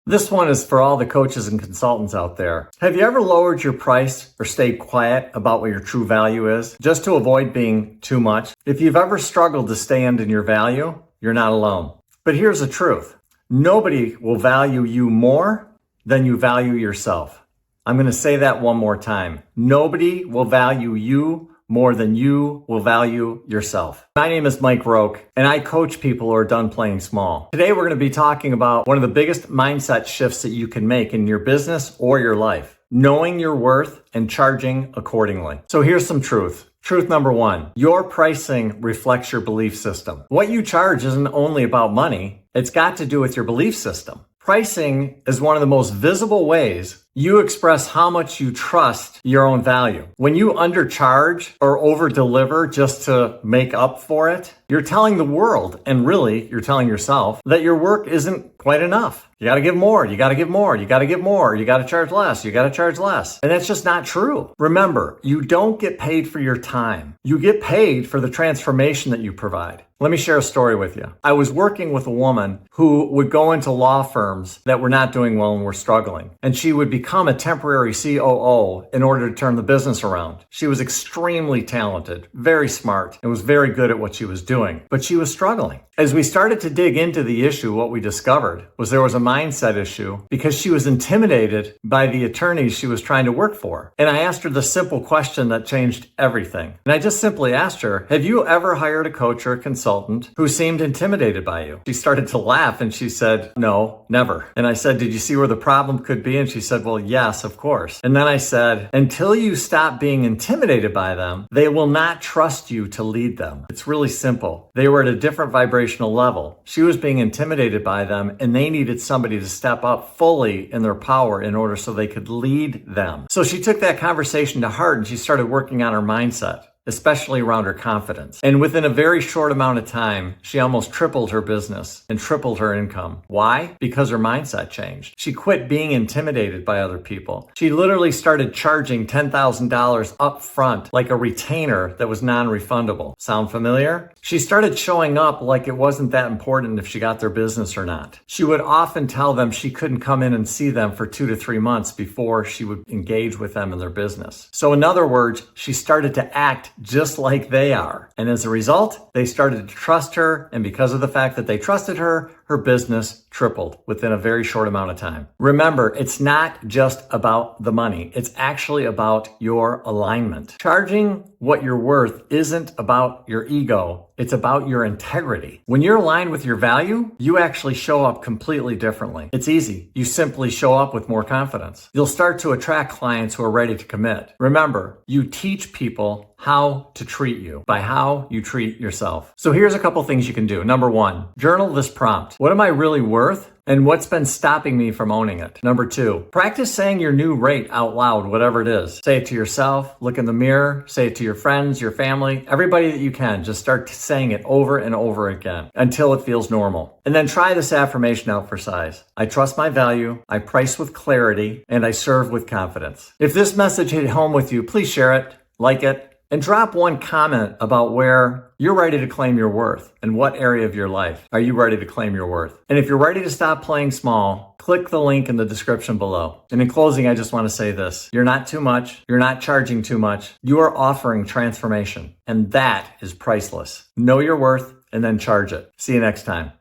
This one is for all the coaches and consultants out there. Have you ever lowered your price or stayed quiet about what your true value is just to avoid being too much? If you've ever struggled to stand in your value, you're not alone. But here's the truth. Nobody will value you more than you value yourself. I'm going to say that one more time. Nobody will value you more than you will value yourself. My name is Mike Roque, and I coach people who are done playing small. Today, we're going to be talking about one of the biggest mindset shifts that you can make in your business or your life, knowing your worth and charging accordingly. So here's some truth. Truth number one, your pricing reflects your belief system. What you charge isn't only about money, it's got to do with your belief system. Pricing is one of the most visible ways you express how much you trust your own value. When you undercharge or over-deliver just to make up for it, you're telling the world, and really you're telling yourself, that your work isn't quite enough. You gotta give more, you gotta give more, you gotta give more, you gotta charge less, you gotta charge less. And that's just not true. Remember, you don't get paid for your time. You get paid for the transformation that you provide. Let me share a story with you. I was working with a woman who would go into law firms that were not doing well and were struggling. And she would become a temporary COO in order to turn the business around. She was extremely talented, very smart, and was very good at what she was doing. But she was struggling. As we started to dig into the issue, what we discovered was there was a mindset issue because she was intimidated by the attorneys she was trying to work for. And I asked her the simple question that changed everything. And I just simply asked her, have you ever hired a coach or a consultant who seemed intimidated by you? She started to laugh and she said, no, never. And I said, did you see where the problem could be? And she said, well, yes, of course. And then I said, until you stop being intimidated by them, they will not trust you to lead them. It's really simple. They were at a different vibrational level. She was being intimidated by them and they needed somebody to step up fully in their power in order so they could lead them. So she took that conversation to heart and she started working on her mindset, especially around her confidence. And within a very short amount of time, she almost tripled her business and tripled her income. Why? Because her mindset changed. She quit being intimidated by other people. She literally started charging $10,000 up front, like a retainer that was non-refundable. Sound familiar? She started showing up like it wasn't that important if she got their business or not. She would often tell them she couldn't come in and see them for 2 to 3 months before she would engage with them in their business. So in other words, she started to act just like they are. And as a result, they started to trust her. And because of the fact that they trusted her, her business tripled within a very short amount of time. Remember, it's not just about the money. It's actually about your alignment. Charging what you're worth isn't about your ego. It's about your integrity. When you're aligned with your value, you actually show up completely differently. It's easy. You simply show up with more confidence. You'll start to attract clients who are ready to commit. Remember, you teach people how to treat you by how you treat yourself. So here's a couple things you can do. Number one, journal this prompt. What am I really worth? And what's been stopping me from owning it? Number two, practice saying your new rate out loud, whatever it is. Say it to yourself, look in the mirror, say it to your friends, your family, everybody that you can. Just start saying it over and over again until it feels normal. And then try this affirmation out for size. I trust my value, I price with clarity, and I serve with confidence. If this message hit home with you, please share it, like it, and drop one comment about where you're ready to claim your worth and what area of your life are you ready to claim your worth. And if you're ready to stop playing small, click the link in the description below. And in closing, I just want to say this. You're not too much. You're not charging too much. You are offering transformation, and that is priceless. Know your worth and then charge it. See you next time.